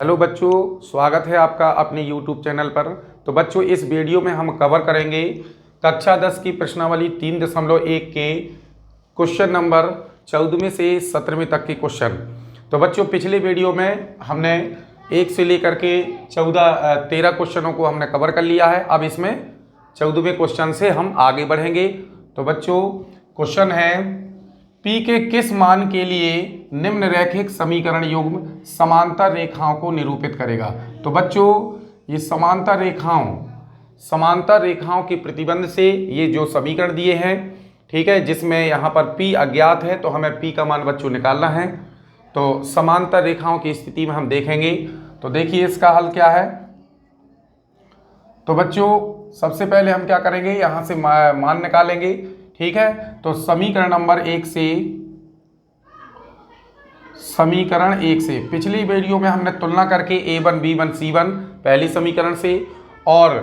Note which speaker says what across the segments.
Speaker 1: Hello बच्चों, स्वागत है आपका अपने YouTube चैनल पर। तो बच्चों, इस वीडियो में हम कवर करेंगे कक्षा 10 की प्रश्नावली 3.1 के क्वेश्चन नंबर 14वें से 17वें तक के क्वेश्चन। तो बच्चों, पिछले वीडियो में हमने 1 से लेकर के 13 क्वेश्चनों को हमने कवर कर लिया है। अब इसमें 14वें क्वेश्चन से हम आगे बढ़ेंगे। तो बच्चों, क्वेश्चन है P के किस मान के लिए निम्नरेखिक समीकरण युग्म समांतर रेखाओं को निरूपित करेगा। तो बच्चों, ये समांतर रेखाओं के प्रतिबंध से ये जो समीकरण दिए हैं, ठीक है, जिसमें यहाँ पर P अज्ञात है तो हमें P का मान बच्चों निकालना है। तो समांतर रेखाओं की स्थिति में हम देखेंगे। तो देखिए इसका हल क्या है। तो बच्चों, सबसे पहले हम क्या करेंगे, यहाँ से मान निकालेंगे। ठीक है, तो समीकरण एक से पिछली वीडियो में हमने तुलना करके A1 B1 C1 पहली समीकरण से और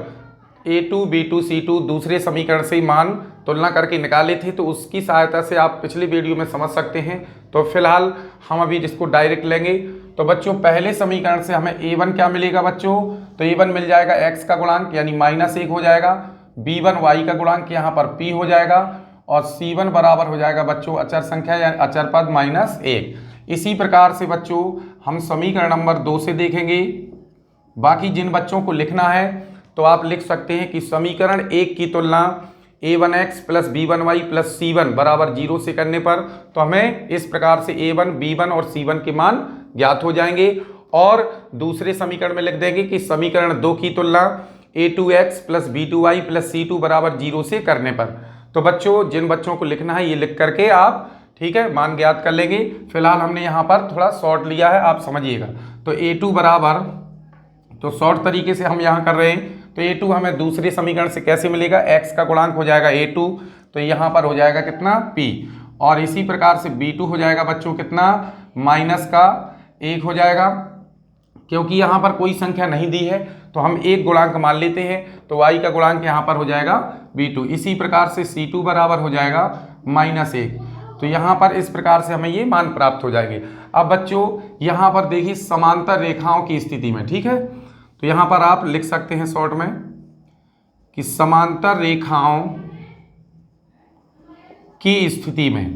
Speaker 1: A2 B2 C2 दूसरे समीकरण से मान तुलना करके निकाले थे। तो उसकी सहायता से आप पिछली वीडियो में समझ सकते हैं। तो फिलहाल हम अभी इसको डायरेक्ट लेंगे। तो बच्चों, पहले समीकरण से हमें A1 क्या मिलेगा बच्चों, तो A1 मिल जाएगा x का गुणांक यानी -1 हो जाएगा, B1 y का गुणांक यहाँ पर p हो जाएगा और C1 बराबर हो जाएगा बच्चों अचर संख्या या अचर पद -1। इसी प्रकार से बच्चों हम समीकरण नंबर 2 से देखेंगे। बाकी जिन बच्चों को लिखना है तो आप लिख सकते हैं कि समीकरण 1 की तुलना a1x + b1y + c1 बराबर 0 से करने पर तो हमें इस प्रकार से a1 b1 और c1 के मान ज्ञात हो जाएंगे। और दूसरे समीकरण में लिख देंगे कि समीकरण 2 की तुलना a2x + b2y + c2 बराबर 0 से करने पर। तो बच्चों, जिन बच्चों को लिखना है ये लिख करके आप, ठीक है, मान ज्ञात कर लेंगे। फिलहाल हमने यहाँ पर थोड़ा शॉर्ट लिया है, आप समझिएगा। तो a2 बराबर, तो शॉर्ट तरीके से हम यहाँ कर रहे हैं। तो a2 हमें दूसरे समीकरण से कैसे मिलेगा, x का गुणांक हो जाएगा a2, तो यहाँ पर हो जाएगा कितना p। और इसी प्रकार से b2 हो जाएगा बच्चों कितना, -1 हो जाएगा। क्योंकि यहाँ पर कोई संख्या नहीं दी है तो हम एक गुणांक मान लेते हैं, तो y का गुणांक यहाँ पर हो जाएगा b2। इसी प्रकार से c2 बराबर हो जाएगा -1। तो यहाँ पर इस प्रकार से हमें ये मान प्राप्त हो जाएंगे। अब बच्चों, यहाँ पर देखिए समांतर रेखाओं की स्थिति में, ठीक है, तो यहाँ पर आप लिख सकते हैं शॉर्ट में कि समांतर रेखाओं की स्थिति में,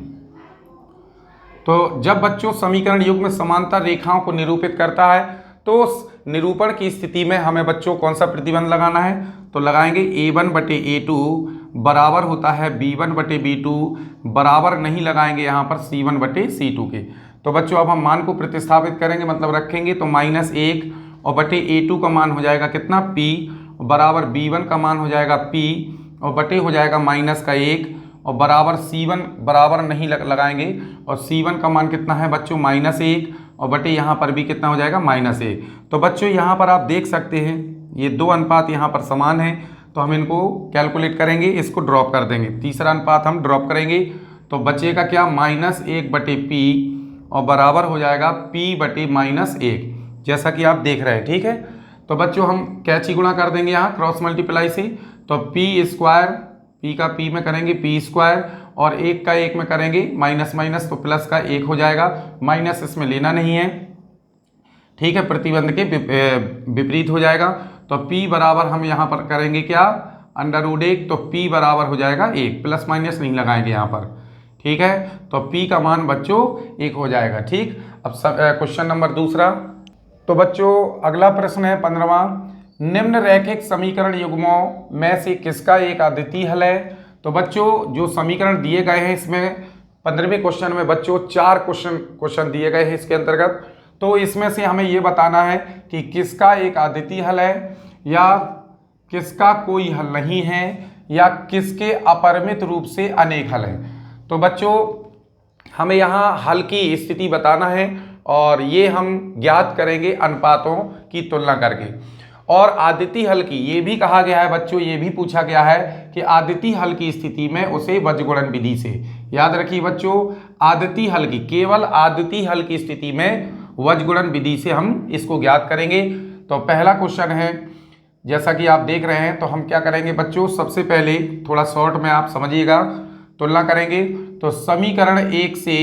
Speaker 1: तो जब बच्चों समीकरण युग्म में समांतर रेखाओं को निरूपित करता है तो निरूपण की स्थिति में हमें बच्चों कौन सा प्रतिबंध लगाना है, तो लगाएंगे a1/a2 बराबर होता है b1/b2 बराबर नहीं लगाएंगे यहाँ पर c1/c2 के। तो बच्चों अब हम मान को प्रतिस्थापित करेंगे, मतलब रखेंगे, तो -1 और बटे a2 का मान हो जाएगा कितना p बराबर b1 का मान हो जाएगा p और बटे हो जाएगा -1 और बराबर c1 बराबर नहीं लगाएंगे और c1 का मान कितना है बच्चों -1 और बटे यहाँ पर भी कितना हो जाएगा -1। तो बच्चों यहाँ पर आप देख सकते हैं ये दो अनुपात यहाँ पर समान है, तो हम इनको कैलकुलेट करेंगे, इसको ड्रॉप कर देंगे। तीसरा अनुपात हम ड्रॉप करेंगे तो बचेगा क्या, -1/p और बराबर हो जाएगा p/-1, जैसा कि आप देख रहे हैं। ठीक है, तो बच्चों हम कैची गुणा कर देंगे यहाँ क्रॉस मल्टीप्लाई से। तो p का p में करेंगे p² और 1 का 1 में करेंगे माइनस तो प्लस का 1 हो जाएगा, माइनस इसमें लेना नहीं है, ठीक है, प्रतिबंध के विपरीत हो जाएगा। तो p बराबर हम यहाँ पर करेंगे क्या, √1, तो p बराबर हो जाएगा 1, प्लस माइनस नहीं लगाएंगे यहाँ पर, ठीक है। तो p का मान बच्चों 1 हो जाएगा। ठीक, अब क्वेश्चन नंबर दूसरा। तो बच्चों अगला प्रश्न है 15वां, निम्नरेखिक समीकरण युग्मों में से किसका एक अद्वितीय हल है। तो बच्चों जो समीकरण दिए गए हैं इसमें 15वें क्वेश्चन में बच्चों 4 क्वेश्चन दिए गए हैं इसके अंतर्गत। तो इसमें से हमें ये बताना है कि किसका एक अद्वितीय हल है या किसका कोई हल नहीं है या किसके अपरिमित रूप से अनेक हल हैं। तो बच्चों हमें यहाँ हल की स्थिति बताना है और ये हम ज्ञात करेंगे अनुपातों की तुलना करके। और अद्वितीय हल की ये भी कहा गया है बच्चों, ये भी पूछा गया है कि अद्वितीय हल की स्थिति में उसे वज्रगुणन विधि से, याद रखिए बच्चों, अद्वितीय हल की, केवल अद्वितीय हल की स्थिति में वज्रगुणन विधि से हम इसको ज्ञात करेंगे। तो पहला क्वेश्चन है, जैसा कि आप देख रहे हैं, तो हम क्या करेंगे बच्चों, सबसे पहले थोड़ा शॉर्ट में आप समझिएगा, तुलना करेंगे। तो समीकरण 1 से,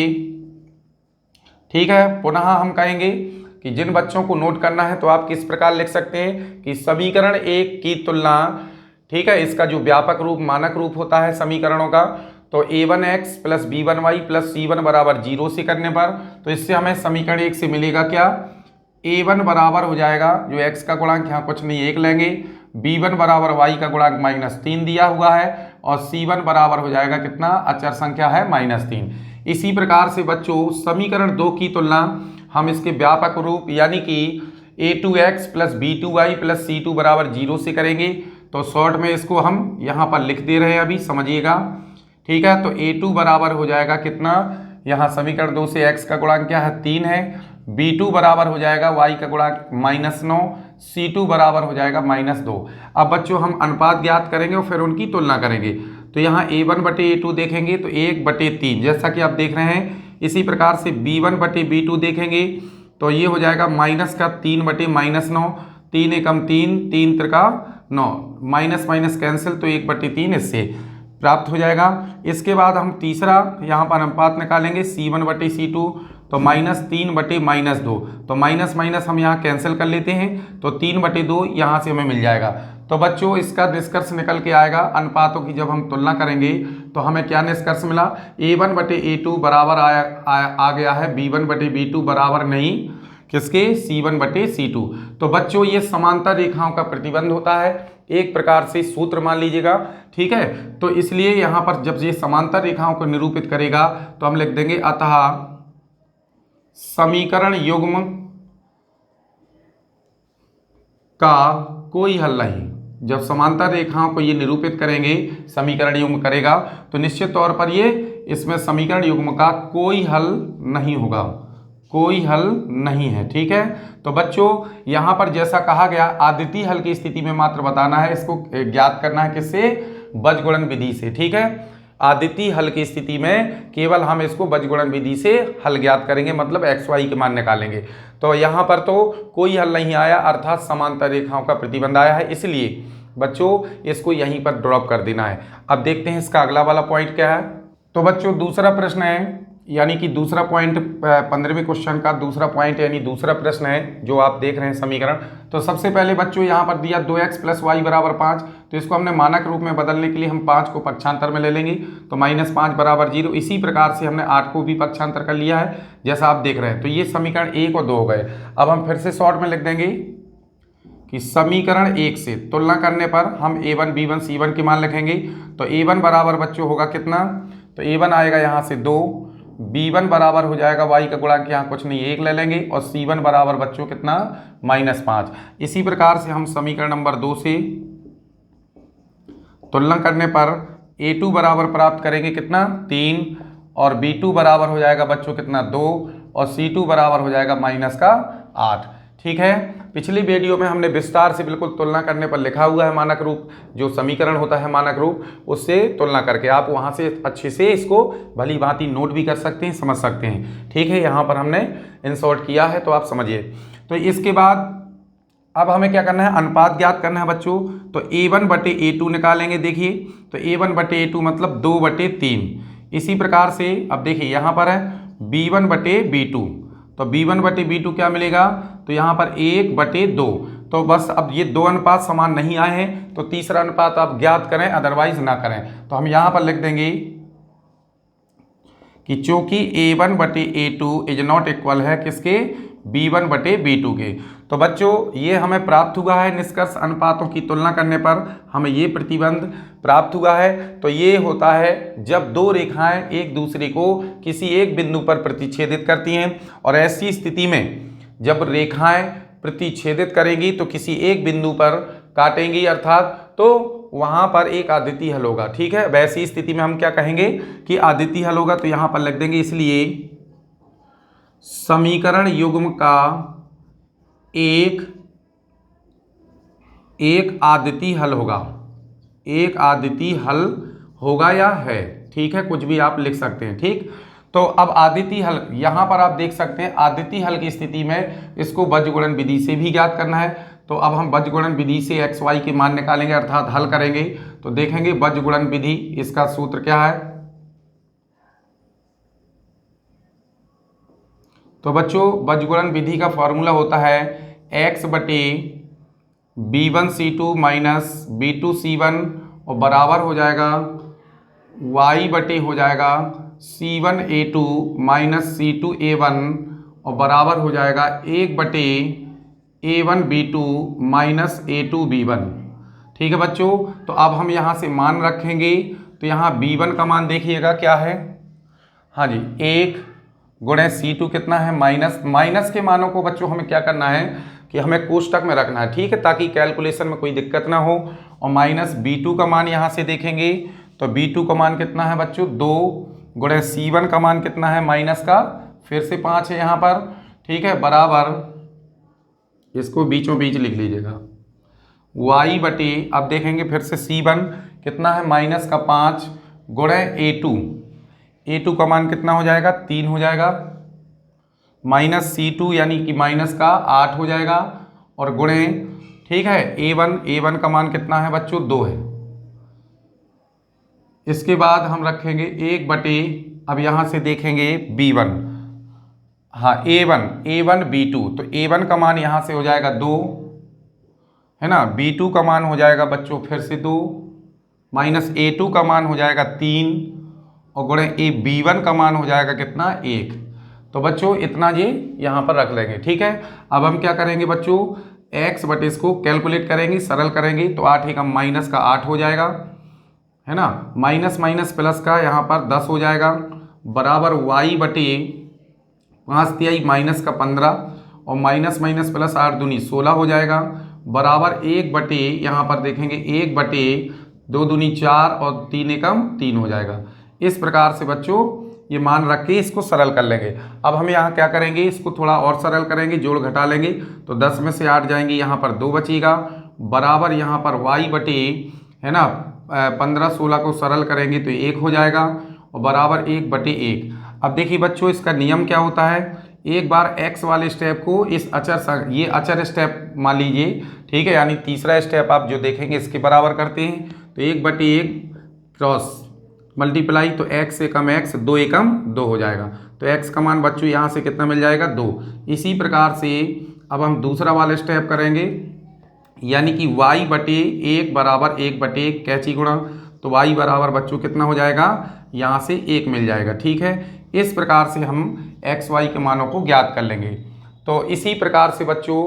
Speaker 1: ठीक है, पुनः हम कहेंगे कि जिन बच्चों को नोट करना है तो आप किस प्रकार लिख सकते हैं कि समीकरण एक की तुलना, ठीक है, इसका जो व्यापक रूप मानक रूप होता है समीकरणों का, तो a1x plus b1y plus c1 बराबर 0 से करने पर, तो इससे हमें समीकरण एक से मिलेगा क्या, a1 बराबर हो जाएगा, जो x का गुणांक यहाँ कुछ नहीं 1 लेंगे, b1 बराबर y का गुणांक -3 दिया हुआ है, और c1 बराबर हो जाएगा कितना, अचर संख्या है -3। इसी प्रकार से बच्चों समीकरण 2 की तुलना हम इसके व्यापक रूप यानी कि a2x plus b2y plus c2 बराबर 0 से करेंगे। तो शॉर्ट में इसको हम यहाँ पर लिख दे रहे हैं, अभी समझिएगा, ठीक है। तो a2 बराबर हो जाएगा कितना, यहाँ समीकरण 2 से x का गुणांक क्या है 3 है, b2 बराबर हो जाएगा y का गुणांक -9, c2 बराबर हो जाएगा -2। अब बच्चों हम अनुपात ज्ञात करेंगे और फिर उनकी तुलना करेंगे। तो यहाँ a1 बटे a2 देखेंगे तो 1/3 जैसा कि आप देख रहे हैं। इसी प्रकार से b1 बटे b2 देखेंगे तो ये हो जाएगा -3 बटे -9, 3 एकम 3, 3 त्रिका 9, माइनस माइनस कैंसिल, तो 1/3 इससे प्राप्त हो जाएगा। इसके बाद हम तीसरा यहाँ पर अनुपात निकालेंगे c1 बटे c2, तो -3 बटे -2, तो माइनस माइनस हम यहाँ कैंसिल कर लेते हैं, तो 3/2 यहाँ से हमें मिल जाएगा। तो बच्चों इसका निष्कर्ष निकल के आएगा, अनुपातों की जब हम तुलना करेंगे तो हमें क्या निष्कर्ष मिला, a1 बटे a2 बराबर आ गया है b1 बटे b2 बराबर नहीं किसके, c1 बटे c2। तो बच्चों ये समांतर रेखाओं का प्रतिबंध होता है, एक प्रकार से सूत्र मान लीजिएगा, ठीक है। तो इसलिए यहाँ पर जब ये समांतर रेखाओं को निरूपित करेगा तो हम लिख देंगे अतः समीकरण युग्म का कोई हल नहीं। जब समांतर रेखाओं को ये निरूपित करेंगे, समीकरण युग्म करेगा, तो निश्चित तौर पर ये इसमें समीकरण युग्म का कोई हल नहीं होगा, कोई हल नहीं है, ठीक है। तो बच्चों यहाँ पर जैसा कहा गया आदितीय हल की स्थिति में मात्र बताना है, इसको ज्ञात करना है किससे, बीजगुणन विधि से, ठीक है। आदितीय हल की स्थिति में केवल हम इसको बीजगुणन विधि से हल ज्ञात करेंगे, मतलब एक्स वाई के मान निकालेंगे। तो यहाँ पर तो कोई हल नहीं आया, अर्थात समांतर रेखाओं का प्रतिबंध आया है, इसलिए बच्चों इसको यहीं पर ड्रॉप कर देना है। अब देखते हैं इसका अगला वाला पॉइंट क्या है। तो बच्चों दूसरा प्रश्न है, यानी कि दूसरा पॉइंट 15वें क्वेश्चन का दूसरा पॉइंट यानी दूसरा प्रश्न है जो आप देख रहे हैं समीकरण। तो सबसे पहले बच्चों यहाँ पर दिया 2x प्लस वाई बराबर 5, तो इसको हमने मानक रूप में बदलने के लिए हम 5 को पक्षांतर में ले लेंगे, तो -5 बराबर 0। इसी प्रकार से हमने 8 को भी पक्षांतर कर लिया है जैसा आप देख रहे हैं। तो ये समीकरण 1 और 2 हो गए। अब हम फिर से शॉर्ट में लिख देंगे कि समीकरण 1 से तुलना करने पर हम a1 b1 c1 के मान लिखेंगे। तो a1 बराबर बच्चों होगा कितना, तो a1 आएगा यहाँ से 2, b1 बराबर हो जाएगा y का गुणांक यहाँ कुछ नहीं 1 ले लेंगे, और c1 बराबर बच्चों कितना, -5। इसी प्रकार से हम समीकरण नंबर 2 से तुलना करने पर a2 बराबर प्राप्त करेंगे कितना, 3, और b2 बराबर हो जाएगा बच्चों कितना, 2, और c2 बराबर हो जाएगा -8, ठीक है। पिछली वीडियो में हमने विस्तार से बिल्कुल तुलना करने पर लिखा हुआ है मानक रूप, जो समीकरण होता है मानक रूप, उससे तुलना करके आप वहां से अच्छे से इसको भली भांति नोट भी कर सकते हैं, समझ सकते हैं, ठीक है। यहाँ पर हमने इंसर्ट किया है तो आप समझिए। तो इसके बाद अब हमें क्या करना है, अनुपात ज्ञात करना है बच्चों। तो a1 बटे a2 निकालेंगे। देखिए तो a1 बटे a2 मतलब 2/3। इसी प्रकार से अब देखिए यहाँ पर है b1 बटे b2, तो b1 बटे b2 क्या मिलेगा, तो यहाँ पर 1/2। तो बस अब ये दो अनुपात समान नहीं आए हैं, तो तीसरा अनुपात आप ज्ञात करें, अदरवाइज ना करें। तो हम यहाँ पर लिख देंगे कि चूंकि a1 बटे a2 इज नॉट इक्वल है किसके, b1 बटे b2 के। तो बच्चों ये हमें प्राप्त हुआ है निष्कर्ष, अनुपातों की तुलना करने पर हमें ये प्रतिबंध प्राप्त हुआ है। तो ये होता है जब दो रेखाएं एक दूसरे को किसी एक बिंदु पर प्रतिच्छेदित करती हैं, और ऐसी स्थिति में जब रेखाएं प्रतिच्छेदित करेंगी तो किसी एक बिंदु पर काटेंगी, अर्थात तो वहां पर एक आदितीय हल होगा, ठीक है। वैसी स्थिति में हम क्या कहेंगे कि आदितीय हल होगा, तो यहां पर लिख देंगे इसलिए समीकरण युग्म का एक आदितीय हल होगा, एक आदितीय हल होगा या है, ठीक है, कुछ भी आप लिख सकते हैं, ठीक। तो अब आदितीय हल यहां पर आप देख सकते हैं, आदितीय हल की स्थिति में इसको बीजगुणन विधि से भी ज्ञात करना है। तो अब हम बीजगुणन विधि से एक्स वाई के मान निकालेंगे, अर्थात हल करेंगे। तो देखेंगे बीजगुणन विधि, इसका सूत्र क्या है। तो बच्चों बीजगुणन विधि का फॉर्मूला होता है x बटे b1c2 माइनस b2c1 और बराबर हो जाएगा y बटे हो जाएगा c1a2 माइनस c2a1 और बराबर हो जाएगा 1 बटे a1b2 माइनस a2b1। ठीक है बच्चों, तो अब हम यहाँ से मान रखेंगे। तो यहाँ b1 का मान देखिएगा क्या है, हाँ जी 1 गुणे c2 कितना है माइनस के मानों को बच्चों हमें क्या करना है कि हमें कोष्टक में रखना है, ठीक है, ताकि कैलकुलेशन में कोई दिक्कत ना हो। और माइनस b2 का मान यहाँ से देखेंगे तो b2 का मान कितना है बच्चों 2 गुणे c1 का मान कितना है माइनस का फिर से 5 है यहाँ पर, ठीक है, बराबर इसको बीचों बीच लिख लीजिएगा y बटे, अब देखेंगे फिर से c1 कितना है माइनस का 5 गुणे a2 का मान कितना हो जाएगा 3 हो जाएगा, माइनस c2 यानी कि माइनस का 8 हो जाएगा और गुणे, ठीक है, a1 का मान कितना है बच्चों 2 है। इसके बाद हम रखेंगे 1 बटे, अब यहाँ से देखेंगे b1, हाँ a1 b2, तो a1 का मान यहाँ से हो जाएगा 2 है ना, b2 का मान हो जाएगा बच्चों फिर से 2 माइनस a2 का मान हो जाएगा 3 और गुणे b1 का मान हो जाएगा कितना 1। तो बच्चों इतना ये यहाँ पर रख लेंगे, ठीक है। अब हम क्या करेंगे बच्चों x बटे इसको कैलकुलेट करेंगे, सरल करेंगे तो 8 एकम माइनस का 8 हो जाएगा है ना, माइनस माइनस प्लस का यहाँ पर 10 हो जाएगा बराबर y बटे 5 तिहाई माइनस का 15 और माइनस माइनस प्लस 8 दूनी 16 हो जाएगा बराबर 1 बटे, यहाँ पर देखेंगे 1 बटे 2 दूनी 4 और 3 एकम 3 हो जाएगा। इस प्रकार से बच्चों ये मान रख के इसको सरल कर लेंगे। अब हम यहाँ क्या करेंगे, इसको थोड़ा और सरल करेंगे, जोड़ घटा लेंगे तो 10 में से 8 जाएंगे, यहाँ पर 2 बचेगा बराबर यहाँ पर y बटे है ना 15-16 को सरल करेंगे तो 1 हो जाएगा और बराबर 1 बटे 1। अब देखिए बच्चों इसका नियम क्या होता है, एक बार x वाले स्टेप को इस ये अचर स्टेप मान लीजिए, ठीक है, यानी तीसरा स्टेप आप जो देखेंगे इसके बराबर करते हैं तो 1 बटे 1 क्रॉस मल्टीप्लाई तो x एकम x 2 एकम 2 हो जाएगा। तो x का मान बच्चों यहाँ से कितना मिल जाएगा 2। इसी प्रकार से अब हम दूसरा वाला स्टेप करेंगे, यानी कि y बटे 1 बराबर 1 बटे 1 कैची गुणा, तो y बराबर बच्चों कितना हो जाएगा यहाँ से 1 मिल जाएगा, ठीक है। इस प्रकार से हम x y के मानों को ज्ञात कर लेंगे। तो इसी प्रकार से बच्चों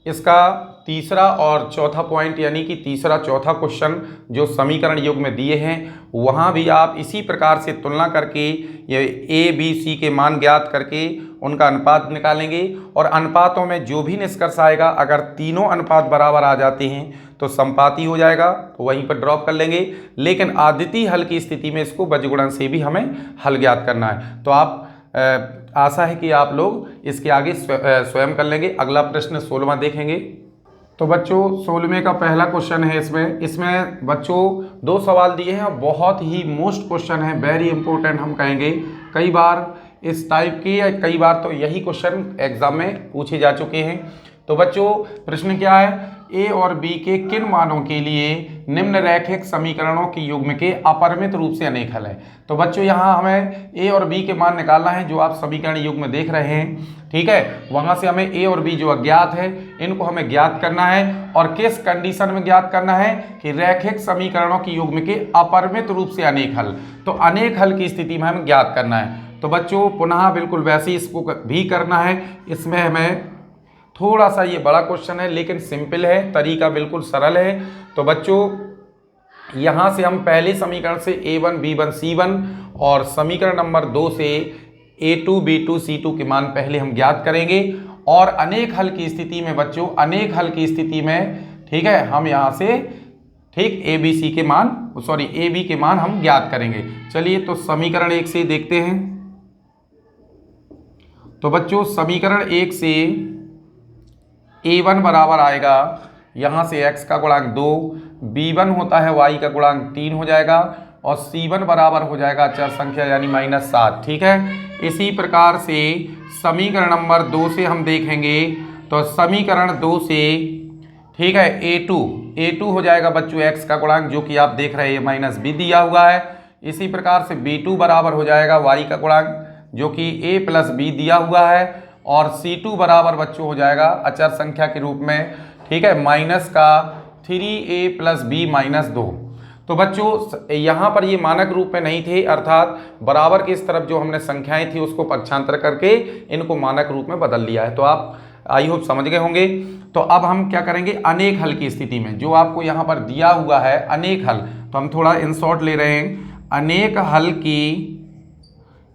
Speaker 1: इसका तीसरा और चौथा पॉइंट यानी कि तीसरा चौथा क्वेश्चन जो समीकरण युग में दिए हैं वहाँ भी आप इसी प्रकार से तुलना करके ये a b c के मान ज्ञात करके उनका अनुपात निकालेंगे और अनुपातों में जो भी निष्कर्ष आएगा अगर तीनों अनुपात बराबर आ जाते हैं तो समपाती हो जाएगा, तो वहीं पर ड्रॉप कर लेंगे। लेकिन आदितीय हल की स्थिति में इसको बीजगुणन से भी हमें हल ज्ञात करना है। तो आप आशा है कि आप लोग इसके आगे स्वयं कर लेंगे। अगला प्रश्न 16वां देखेंगे। तो बच्चों 16वें का पहला क्वेश्चन है, इसमें बच्चों 2 सवाल दिए हैं और बहुत ही मोस्ट क्वेश्चन है, वेरी इंपॉर्टेंट हम कहेंगे। कई बार इस टाइप के या कई बार तो यही क्वेश्चन एग्जाम में पूछे जा चुके हैं। तो बच्चों प्रश्न क्या है, a और b के किन मानों के लिए निम्न रैखिक समीकरणों की युग्म के अपरिमित रूप से अनेक हल है। तो बच्चों यहाँ हमें a और b के मान निकालना है, जो आप समीकरण युग्म में देख रहे हैं, ठीक है। वहाँ से हमें a और b जो अज्ञात है इनको हमें ज्ञात करना है और किस कंडीशन में ज्ञात करना है कि रैखिक समीकरणों की युग्म के अपरिमित रूप से अनेक हल। तो अनेक हल की स्थिति में हमें ज्ञात करना है। तो बच्चों पुनः बिल्कुल वैसे ही इसको भी करना है। इसमें हमें थोड़ा सा ये बड़ा क्वेश्चन है लेकिन सिंपल है, तरीका बिल्कुल सरल है। तो बच्चों यहाँ से हम पहले समीकरण से a1 b1 c1 और समीकरण नंबर 2 से a2 b2 c2 के मान पहले हम ज्ञात करेंगे और अनेक हल की स्थिति में बच्चों अनेक हल की स्थिति में, ठीक है, हम यहाँ से ठीक a b के मान हम ज्ञात करेंगे। चलिए तो समीकरण 1 से देखते हैं। तो बच्चों समीकरण 1 से a1 बराबर आएगा यहाँ से x का गुणांक 2, b1 होता है y का गुणांक 3 हो जाएगा और c1 बराबर हो जाएगा अचर संख्या यानी -7, ठीक है। इसी प्रकार से समीकरण नंबर 2 से हम देखेंगे। तो समीकरण 2 से, ठीक है, a2 हो जाएगा बच्चों x का गुणांक जो कि आप देख रहे हैं -b दिया हुआ है। इसी प्रकार से b2 बराबर हो जाएगा y का गुणांक जो कि a + b दिया हुआ है और C2 बराबर बच्चों हो जाएगा अचर संख्या के रूप में, ठीक है, माइनस का 3a प्लस b माइनस 2। तो बच्चों यहाँ पर ये मानक रूप में नहीं थे, अर्थात बराबर की इस तरफ जो हमने संख्याएं थी उसको पक्षांतर करके इनको मानक रूप में बदल लिया है। तो आप आई होप समझ गए होंगे। तो अब हम क्या करेंगे, अनेक हल की स्थिति में जो आपको यहाँ पर दिया हुआ है अनेक हल, तो हम थोड़ा इन शॉर्ट ले रहे हैं। अनेक हल की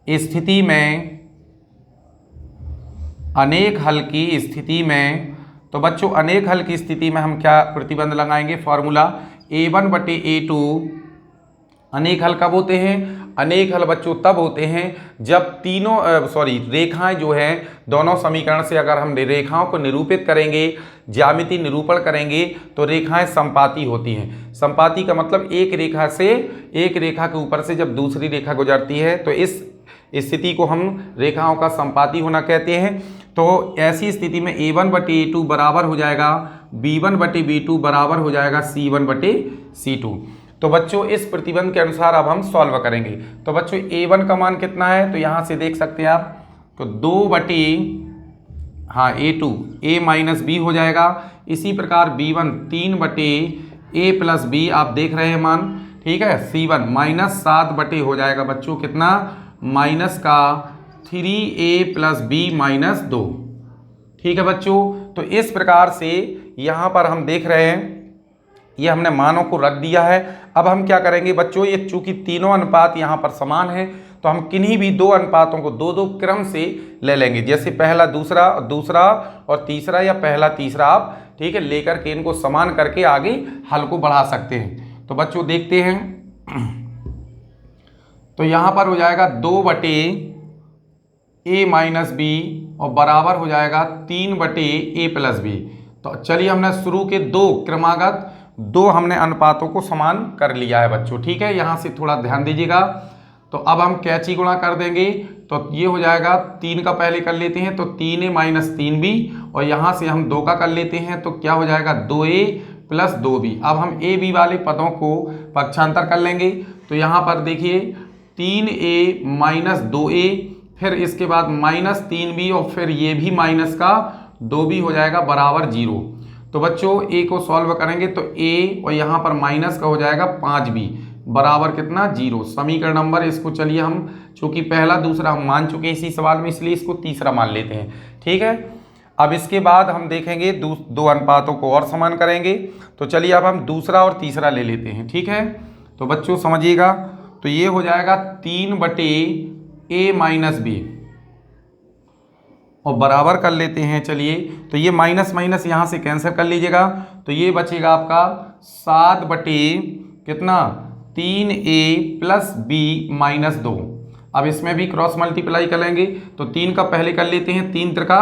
Speaker 1: स्थिति में, अनेक हल की स्थिति में, तो बच्चों अनेक हल की स्थिति में हम क्या प्रतिबंध लगाएंगे, फॉर्मूला a1 बटे a2। अनेक हल कब होते हैं, अनेक हल बच्चों तब होते हैं जब तीनों रेखाएं जो हैं दोनों समीकरण से अगर हम रेखाओं को निरूपित करेंगे, ज्यामिति निरूपण करेंगे तो रेखाएं संपाती होती हैं। संपाती का मतलब एक रेखा से, एक रेखा के ऊपर से जब दूसरी रेखा गुजरती है तो इस स्थिति को हम रेखाओं का संपाती होना कहते हैं। तो ऐसी स्थिति में a1 बटे a2 बराबर हो जाएगा b1 बटे b2 बराबर हो जाएगा c1 बटे c2। तो बच्चों इस प्रतिबंध के अनुसार अब हम सॉल्व करेंगे। तो बच्चों a1 का मान कितना है, तो यहाँ से देख सकते हैं आप, तो 2 बटे a2 a माइनस b हो जाएगा। इसी प्रकार b1 3 बटे a प्लस b आप देख रहे हैं मान, ठीक है। c1 माइनस 7 बटे हो जाएगा बच्चों कितना, माइनस का 3a प्लस b माइनस 2, ठीक है बच्चों। तो इस प्रकार से यहाँ पर हम देख रहे हैं ये हमने मानों को रख दिया है। अब हम क्या करेंगे बच्चों, ये चूंकि तीनों अनुपात यहाँ पर समान है तो हम किन्हीं भी दो अनुपातों को दो दो क्रम से ले लेंगे, जैसे पहला दूसरा, दूसरा और तीसरा, या पहला तीसरा आप, ठीक है, लेकर के इनको समान करके आगे हल को बढ़ा सकते हैं। तो बच्चों देखते हैं, तो यहाँ पर हो जाएगा 2 बटे a माइनस बी और बराबर हो जाएगा 3 बटे a प्लस बी। तो चलिए हमने शुरू के दो क्रमागत दो हमने अनुपातों को समान कर लिया है बच्चों, ठीक है। यहाँ से थोड़ा ध्यान दीजिएगा। तो अब हम कैची गुणा कर देंगे, तो ये हो जाएगा 3 का पहले कर लेते हैं तो 3a माइनस 3b, और यहाँ से हम 2 का कर लेते हैं तो क्या हो जाएगा 2a प्लस 2b। अब हम a b वाले पदों को पक्षांतर कर लेंगे। तो यहाँ पर देखिए 3a माइनस 2a, फिर इसके बाद माइनस 3b और फिर ये भी माइनस का 2b हो जाएगा बराबर 0। तो बच्चों a को सॉल्व करेंगे तो a और यहाँ पर माइनस का हो जाएगा 5b बराबर कितना 0। समीकरण नंबर इसको चलिए हम, चूंकि पहला दूसरा हम मान चुके हैं इसी सवाल में, इसलिए इसको तीसरा मान लेते हैं, ठीक है। अब इसके बाद हम देखेंगे दो अनुपातों को और समान करेंगे। तो चलिए अब हम दूसरा और तीसरा ले लेते हैं, ठीक है। तो बच्चों समझिएगा, तो ये हो जाएगा 3 बटे a माइनस बी और बराबर कर लेते हैं, चलिए। तो ये माइनस माइनस यहाँ से कैंसिल कर लीजिएगा, तो ये बचेगा आपका 7 बटे कितना 3a प्लस b माइनस 2। अब इसमें भी क्रॉस मल्टीप्लाई करेंगे तो 3 का पहले कर लेते हैं, 3 Trika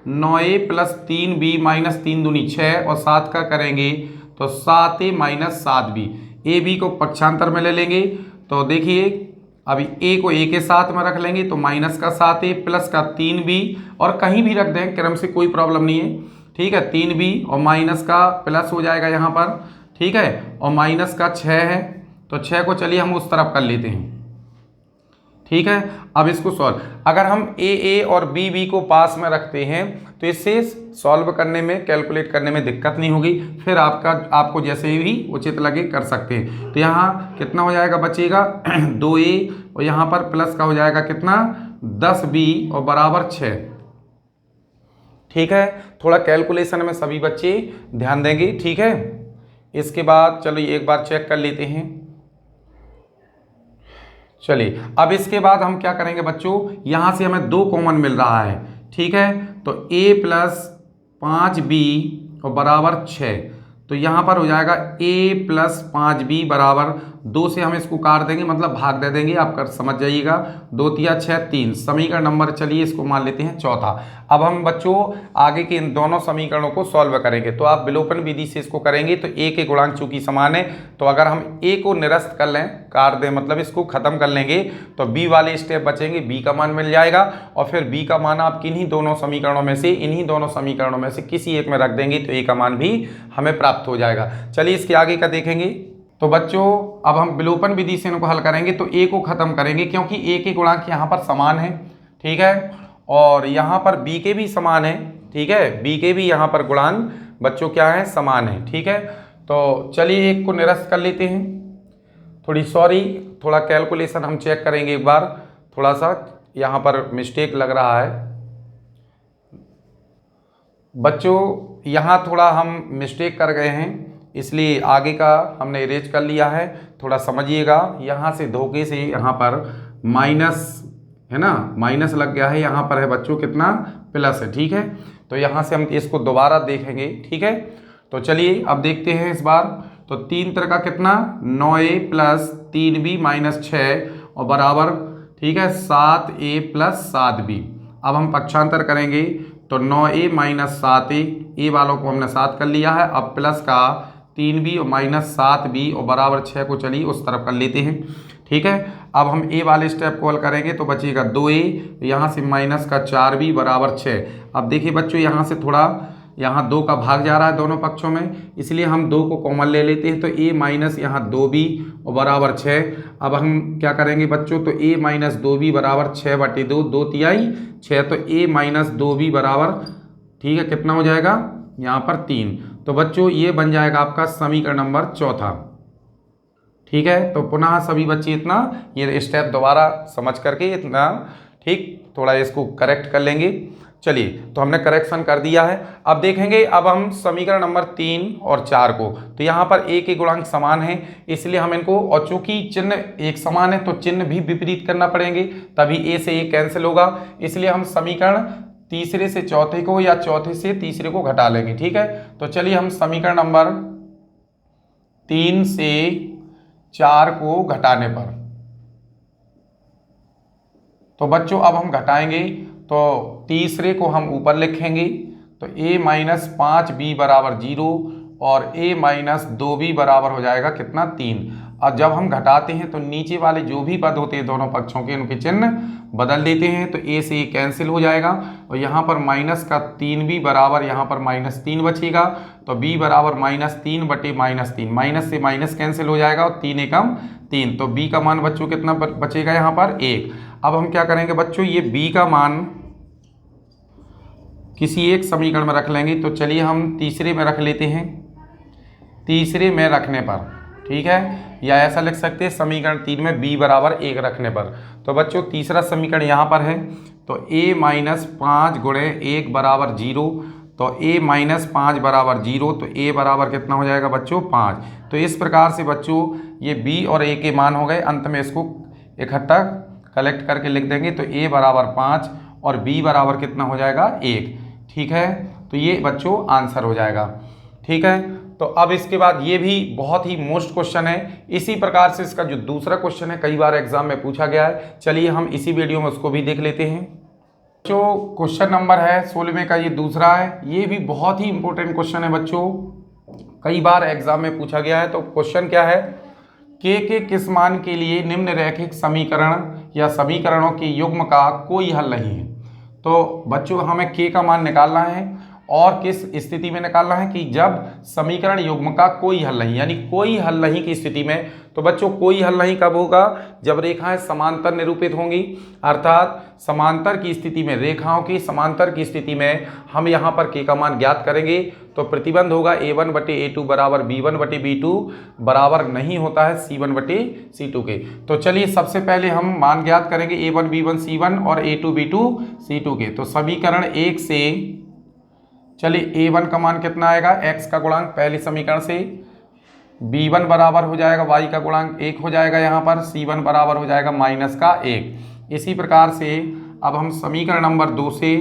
Speaker 1: 9a plus 3b minus 3 दूनी 6, और 7 का करेंगे तो 7a minus 7b। A B को पक्षांतर में ले लेंगे तो देखिए अभी a को a के साथ में रख लेंगे तो माइनस का 7a प्लस का 3b, और कहीं भी रख दें क्रम से कोई प्रॉब्लम नहीं है, ठीक है। 3b और माइनस का प्लस हो जाएगा यहाँ पर, ठीक है, और माइनस का 6 है तो 6 को चलिए हम उस तरफ कर लेते हैं, ठीक है। अब इसको सॉल्व, अगर हम a और b को पास में रखते हैं तो इससे सॉल्व करने में, कैलकुलेट करने में दिक्कत नहीं होगी, फिर आपको जैसे भी उचित लगे कर सकते हैं। तो यहाँ कितना हो जाएगा बचेगा 2a और यहाँ पर प्लस का हो जाएगा कितना 10b और बराबर 6, ठीक है। थोड़ा कैलकुलेशन में सभी बच्चे ध्यान देंगे, ठीक है। इसके बाद चलो एक बार चेक कर लेते हैं, चलिए। अब इसके बाद हम क्या करेंगे बच्चों, यहाँ से हमें 2 कॉमन मिल रहा है, ठीक है। तो a प्लस 5b और बराबर 6, तो यहाँ पर हो जाएगा a प्लस 5b बराबर 2 से हम इसको काट देंगे, मतलब भाग दे देंगे, आप कर समझ जाइएगा। 2 तिया 6 3, समीकरण नंबर चलिए इसको मान लेते हैं चौथा। अब हम बच्चों आगे के इन दोनों समीकरणों को सॉल्व करेंगे। तो आप विलोपन विधि से इसको करेंगे तो a के गुणांक चूंकि समान है, तो अगर हम a को निरस्त कर लें, काट दें, मतलब इसको खत्म कर लेंगे, तो b वाले स्टेप बचेंगे, b का मान मिल जाएगा, और फिर b का मान आप किन्हीं दोनों समीकरणों में से, इन्हीं दोनों समीकरणों में से किसी एक में रख देंगे तो a का मान भी हमें प्राप्त हो जाएगा। चलिए इसके आगे का देखेंगे। तो बच्चों अब हम विलोपन विधि से इनको हल करेंगे तो a को खत्म करेंगे, क्योंकि a के गुणांक यहाँ पर समान है, ठीक है। और यहाँ पर b के भी समान है, ठीक है, b के भी यहाँ पर गुणांक बच्चों क्या है, समान है, ठीक है। तो चलिए एक को निरस्त कर लेते हैं। थोड़ा कैलकुलेशन हम चेक करेंगे एक बार, थोड़ा सा यहाँ पर मिस्टेक लग रहा है बच्चों, यहाँ थोड़ा हम मिस्टेक कर गए हैं, इसलिए आगे का हमने इरेज कर लिया है, थोड़ा समझिएगा। यहाँ से धोखे से यहाँ पर माइनस है ना, माइनस लग गया है, यहाँ पर है बच्चों कितना, प्लस है, ठीक है। तो यहाँ से हम इसको दोबारा देखेंगे, ठीक है। तो चलिए अब देखते हैं इस बार। तो 3 का कितना, 9a प्लस 3b माइनस 6 और बराबर, ठीक है, 7a प्लस 7b। अब हम पक्षांतर करेंगे तो 9a माइनस 7a, ए वालों को हमने 7 कर लिया है, अब प्लस का 3b और माइनस 7b और बराबर 6 को चलिए उस तरफ कर लेते हैं, ठीक है। अब हम ए वाले स्टेप को हल करेंगे तो बचेगा 2a, यहाँ से माइनस का 4b बराबर 6। अब देखिए बच्चों यहाँ से थोड़ा, यहाँ 2 का भाग जा रहा है दोनों पक्षों में, इसलिए हम 2 को कॉमन ले लेते हैं, तो a माइनस यहाँ 2b और बराबर 6। अब हम क्या करेंगे बच्चों, तो a माइनस 2b बराबर 6/2, 2 तिहाई 6, तो a माइनस 2b बराबर, ठीक है, कितना हो जाएगा यहाँ पर 3। तो बच्चों ये बन जाएगा आपका समीकरण नंबर 4, ठीक है। तो पुनः सभी बच्चे इतना ये स्टेप दोबारा समझ करके इतना, ठीक, थोड़ा इसको करेक्ट कर लेंगे। चलिए तो हमने करेक्शन कर दिया है। अब देखेंगे अब हम समीकरण नंबर 3 और 4 को, तो यहाँ पर a के गुणांक समान है, इसलिए हम इनको, और चूंकि चिन्ह एक समान है तो चिन्ह भी विपरीत करना पड़ेंगे, तभी a से a कैंसिल होगा, इसलिए हम समीकरण तीसरे से चौथे को या चौथे से तीसरे को घटा लेंगे, ठीक है। तो चलिए हम समीकरण नंबर 3 से 4 को घटाने पर, तो बच्चों अब हम घटाएंगे तो तीसरे को हम ऊपर लिखेंगे, तो a माइनस 5b बराबर 0 और a माइनस 2b बराबर हो जाएगा कितना, 3। और जब हम घटाते हैं तो नीचे वाले जो भी पद होते हैं दोनों पक्षों के, उनके चिन्ह बदल देते हैं, तो a से a कैंसिल हो जाएगा और यहाँ पर माइनस का 3b बराबर यहाँ पर -3 बचेगा, तो b बराबर -3 बटे -3, माइनस से माइनस कैंसिल हो जाएगा और 3 एकम 3, तो b का मान बच्चों कितना बचेगा यहाँ पर 1। अब हम क्या करेंगे बच्चों, ये b का मान किसी एक समीकरण में रख लेंगे, तो चलिए हम तीसरे में रख लेते हैं। तीसरे में रखने पर, ठीक है, या ऐसा लिख सकते हैं समीकरण 3 में b बराबर 1 रखने पर, तो बच्चों तीसरा समीकरण यहाँ पर है, तो a माइनस 5 गुणे 1 बराबर 0, तो a माइनस 5 बराबर 0, तो a बराबर कितना हो जाएगा बच्चों 5। तो इस प्रकार से बच्चों ये b और a के मान हो गए, अंत में इसको इकट्ठा कलेक्ट करके लिख देंगे, तो a बराबर 5 और b बराबर कितना हो जाएगा 1, ठीक है। तो ये बच्चों आंसर हो जाएगा, ठीक है। तो अब इसके बाद ये भी बहुत ही मोस्ट क्वेश्चन है, इसी प्रकार से इसका जो दूसरा क्वेश्चन है कई बार एग्जाम में पूछा गया है, चलिए हम इसी वीडियो में उसको भी देख लेते हैं। जो क्वेश्चन नंबर है 16वें का ये दूसरा है, ये भी बहुत ही इंपॉर्टेंट क्वेश्चन है बच्चों, कई बार एग्जाम में पूछा गया है। तो क्वेश्चन क्या है, के किस मान के लिए निम्न रैखिक समीकरण या समीकरणों के युग्म का कोई हल नहीं है। तो बच्चों हमें के का मान निकालना है और किस स्थिति में निकालना है, कि जब समीकरण युग्म का कोई हल नहीं, यानी कोई हल नहीं की स्थिति में। तो बच्चों कोई हल नहीं कब होगा, जब रेखाएं समांतर निरूपित होंगी, अर्थात समांतर की स्थिति में, रेखाओं की समांतर की स्थिति में हम यहाँ पर के का मान ज्ञात करेंगे। तो प्रतिबंध होगा a1 बटे a2 बराबर b1 बटे b2 बराबर नहीं होता है c1 बटे c2 के। तो चलिए सबसे पहले हम मान ज्ञात करेंगे a1 b1 c1 और a2 b2 c2 के। तो समीकरण 1 से चलिए a1 का मान कितना आएगा, x का गुणांक पहले समीकरण से, b1 बराबर हो जाएगा y का गुणांक 1 हो जाएगा, यहाँ पर c1 बराबर हो जाएगा -1। इसी प्रकार से अब हम समीकरण नंबर 2 से,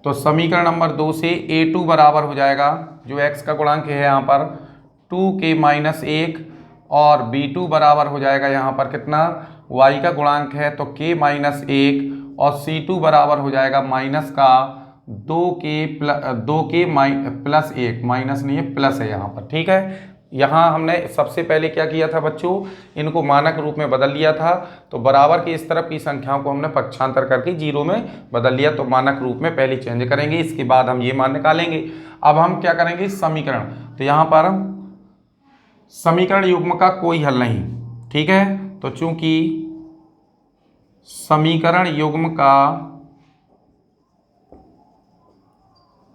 Speaker 1: तो समीकरण नंबर 2 से a2 बराबर हो जाएगा, जो x का गुणांक है यहाँ पर 2k -1 और b2 बराबर हो जाएगा यहाँ पर कितना, y का गुणांक है तो k -1 और c2 बराबर हो जाएगा माइनस का 2k प्लस 1, माइनस नहीं है प्लस है यहाँ पर, ठीक है। यहाँ हमने सबसे पहले क्या किया था बच्चों, इनको मानक रूप में बदल लिया था, तो बराबर की इस तरफ की संख्याओं को हमने पक्षांतर करके 0 में बदल लिया, तो मानक रूप में पहले चेंज करेंगे, इसके बाद हम ये मान निकालेंगे। अब हम क्या करेंगे समीकरण, तो यहाँ पर समीकरण युग्म का कोई हल नहीं, ठीक है। तो चूंकि समीकरण युग्म का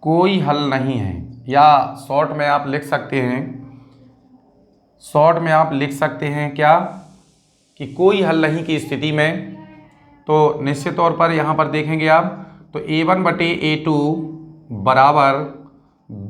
Speaker 1: कोई हल नहीं है, या शॉर्ट में आप लिख सकते हैं, क्या कि कोई हल नहीं की स्थिति में, तो निश्चित तौर पर यहाँ पर देखेंगे आप, तो A1/A2 बराबर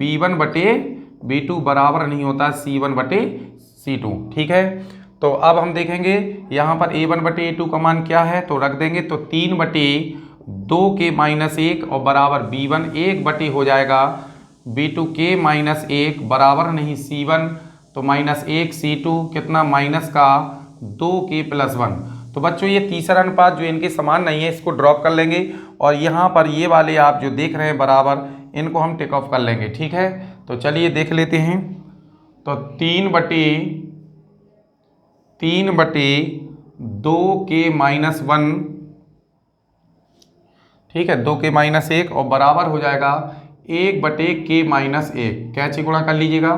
Speaker 1: B1/B2 बराबर नहीं होता C1/C2। ठीक है, तो अब हम देखेंगे यहाँ पर A1/A2 का मान क्या है, तो रख देंगे, तो 3/2 के -1 और बराबर B1, 1 हो जाएगा B2 के -1 बराबर नहीं C1, तो -1 C2 कितना माइनस का 2 के +1। तो बच्चों ये तीसरा अनुपात जो इनके समान नहीं है इसको ड्रॉप कर लेंगे, और यहाँ पर ये वाले आप जो देख रहे हैं बराबर, इनको हम टिक ऑफ कर लेंगे। ठीक है, तो चलिए देख लेते हैं, तो 3/2 के -1, ठीक है, 2 के -1 और बराबर हो जाएगा 1/के -1, कैसे गुणा कर लीजिएगा,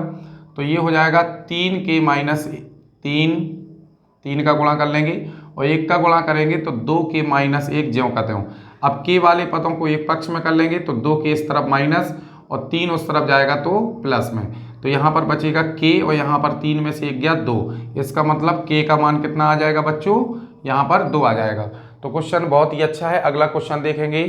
Speaker 1: तो ये हो जाएगा 3 के -3 का गुणा कर लेंगे, और 1 का गुणा करेंगे तो 2 के -1 ज्यों का त्यों। अब के वाले पदों को एक पक्ष में कर लेंगे, तो 2 के इस तरफ माइनस और 3 उस तरफ जाएगा तो प्लस में, तो यहाँ पर बचेगा के, और यहाँ पर 3 में से 1 गया 2, इसका मतलब के का मान कितना आ जाएगा बच्चों, यहाँ पर 2 आ जाएगा। तो क्वेश्चन बहुत ही अच्छा है। अगला क्वेश्चन देखेंगे,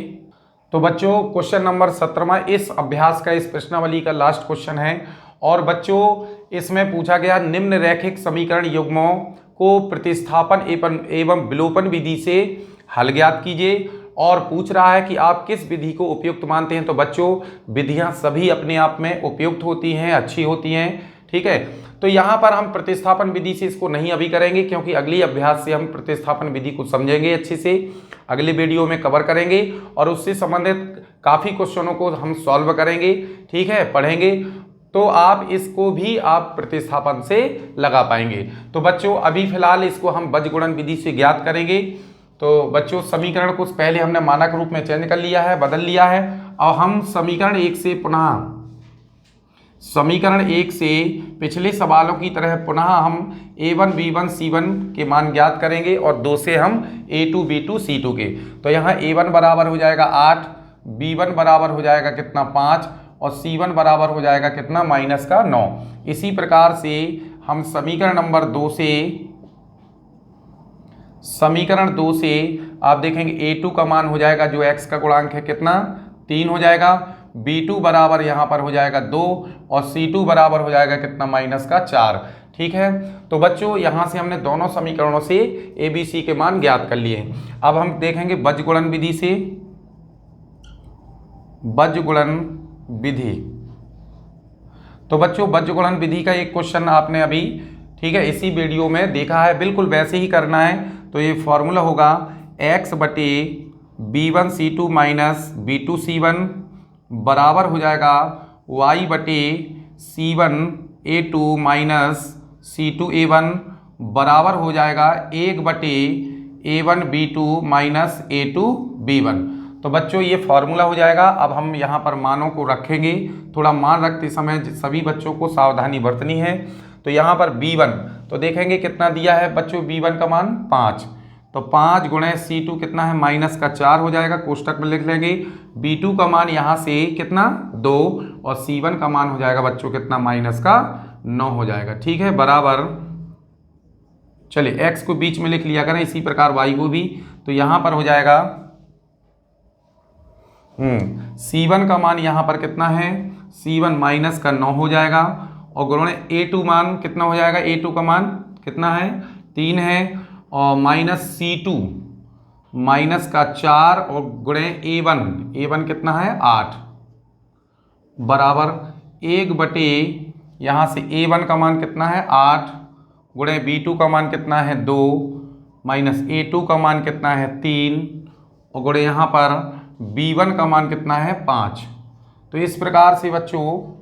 Speaker 1: तो बच्चों क्वेश्चन नंबर 17 इस अभ्यास का, इस प्रश्नावली का लास्ट क्वेश्चन है, और बच्चों इसमें पूछा गया निम्न रैखिक समीकरण युग्मों को प्रतिस्थापन एवं विलोपन विधि से हल ज्ञात कीजिए, और पूछ रहा है कि आप किस विधि को उपयुक्त मानते हैं। तो बच्चों विधियां सभी अपने आप में उपयुक्त होती हैं, अच्छी होती हैं। ठीक है, तो यहाँ पर हम प्रतिस्थापन विधि से इसको नहीं अभी करेंगे, क्योंकि अगली अभ्यास से हम प्रतिस्थापन विधि को समझेंगे अच्छे से, अगले वीडियो में कवर करेंगे, और उससे संबंधित काफ़ी क्वेश्चनों को हम सॉल्व करेंगे। ठीक है, पढ़ेंगे, तो आप इसको भी आप प्रतिस्थापन से लगा पाएंगे। तो बच्चों अभी फिलहाल इसको हम बीजगुणन विधि से ज्ञात करेंगे। तो बच्चों समीकरण को पहले हमने मानक रूप में चेंज कर लिया है, बदल लिया है, और हम समीकरण 1 से पुनः समीकरण 1 से पिछले सवालों की तरह पुनः हम A1 B1 C1 के मान ज्ञात करेंगे, और 2 से हम A2 B2 C2 के। तो यहाँ A1 बराबर हो जाएगा 8, B1 बराबर हो जाएगा कितना 5, और C1 बराबर हो जाएगा कितना -9। इसी प्रकार से हम समीकरण नंबर 2 से आप देखेंगे A2 का मान हो जाएगा, जो x का गुणांक है कितना 3 हो जाएगा, B2 बराबर यहाँ पर हो जाएगा 2, और C2 बराबर हो जाएगा कितना -4। ठीक है, तो बच्चों यहाँ से हमने दोनों समीकरणों से ABC के मान ज्ञात कर लिए। अब हम देखेंगे बीजगुणन विधि से, बीजगुणन विधि। तो बच्चों बीजगुणन विधि का एक क्वेश्चन आपने अभी, ठीक है, इसी वीडियो में देखा है, बिल्कुल वैसे ही करना है। तो ये फॉर्मूला होगा x/B1C2 -B2C1 बराबर हो जाएगा y/C1A2 -C2A1 बराबर हो जाएगा 1/A1B2 -A2B1। तो बच्चों ये फॉर्मूला हो जाएगा। अब हम यहाँ पर मानों को रखेंगे, थोड़ा मान रखते समय सभी बच्चों को सावधानी बरतनी है। तो यहाँ पर B1 तो देखेंगे कितना दिया है बच्चों, B1 का मान 5, तो 5 गुणे C2 कितना है -4 हो जाएगा, कोष्टक में लिख लेंगे। B2 का मान यहाँ से कितना 2, और C1 का मान हो जाएगा बच्चों कितना -9 हो जाएगा। ठीक है, बराबर, चलिए x को बीच में लिख लिया करें, इसी प्रकार y को भी। तो यहाँ पर हो जाएगा C1 का मान यहाँ पर कितना है, C1 -9 हो जाएगा, और गुणे A2 मान कितना हो जाएगा, A2 का मान कितना है 3 है, और -C2 -4, और गुणे A1 कितना है 8 बराबर 1/, यहाँ से A1 का मान कितना है 8, गुणे B2 का मान कितना है 2, -A2 का मान कितना है 3, और गुणे यहाँ पर B1 का मान कितना है 5। तो इस प्रकार से बच्चों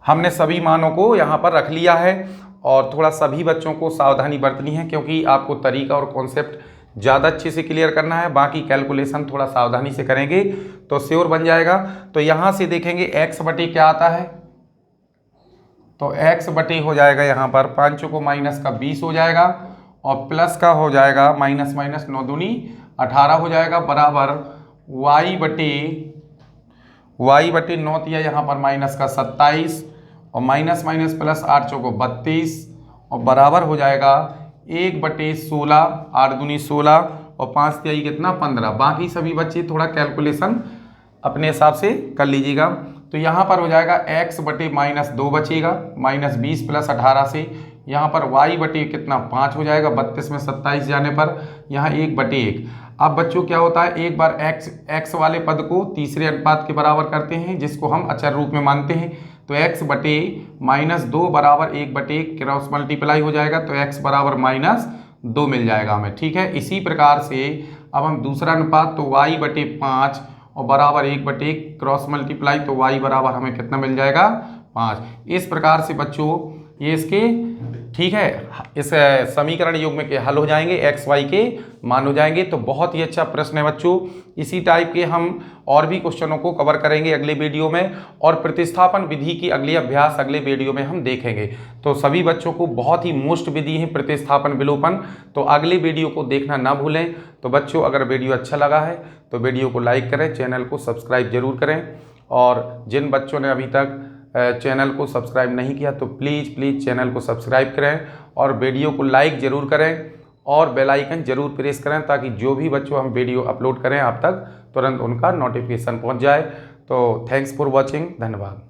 Speaker 1: हमने सभी मानों को यहाँ पर रख लिया है, और थोड़ा सभी बच्चों को सावधानी बरतनी है, क्योंकि आपको तरीका और कॉन्सेप्ट ज़्यादा अच्छे से क्लियर करना है। बाकी कैलकुलेशन थोड़ा सावधानी से करेंगे तो श्योर बन जाएगा। तो यहाँ से देखेंगे x/, क्या आता है, तो x/, हो जाएगा यहाँ पर 5 को -20 हो जाएगा, और प्लस का हो जाएगा माइनस माइनस 9 दूनी 18 हो जाएगा बराबर y बटे 9 दिया यहाँ पर माइनस का 27 और माइनस माइनस प्लस 8 चौको 32 और बराबर हो जाएगा 1/16 8 दूनी 16 और 5 तिहाई कितना 15। बाकी सभी बच्चे थोड़ा कैलकुलेशन अपने हिसाब से कर लीजिएगा। तो यहाँ पर हो जाएगा x बटे माइनस 2 बचेगा माइनस 20 प्लस 18 से, यहाँ पर y बटे कितना 5 हो जाएगा 32 में 27 जाने पर यहाँ 1/1। अब बच्चों क्या होता है, एक बार x वाले पद को तीसरे अनुपात के बराबर करते हैं जिसको हम अचर रूप में मानते हैं। तो x बटे माइनस 2 बराबर 1/1 क्रॉस मल्टीप्लाई हो जाएगा तो x बराबर माइनस 2 मिल जाएगा हमें। ठीक है, इसी प्रकार से अब हम दूसरा अनुपात तो y बटे 5 और बराबर 1/1 क्रॉस मल्टीप्लाई तो y बराबर हमें कितना मिल जाएगा 5। इस प्रकार से बच्चों ये इसके ठीक है इस समीकरण युग्म के हल हो जाएंगे, x y के मान हो जाएंगे। तो बहुत ही अच्छा प्रश्न है बच्चों। इसी टाइप के हम और भी क्वेश्चनों को कवर करेंगे अगले वीडियो में और प्रतिस्थापन विधि की अगली अभ्यास अगले वीडियो में हम देखेंगे। तो सभी बच्चों को बहुत ही मोस्ट विधि है प्रतिस्थापन विलोपन, तो अगले वीडियो को देखना ना भूलें। तो बच्चों अगर वीडियो अच्छा लगा है तो वीडियो को लाइक करें, चैनल को सब्सक्राइब जरूर करें और जिन बच्चों ने अभी तक चैनल को सब्सक्राइब नहीं किया तो प्लीज़ चैनल को सब्सक्राइब करें और वीडियो को लाइक ज़रूर करें और बेल आइकन ज़रूर प्रेस करें ताकि जो भी बच्चों हम वीडियो अपलोड करें आप तक तुरंत उनका नोटिफिकेशन पहुंच जाए। तो थैंक्स फॉर वॉचिंग, धन्यवाद।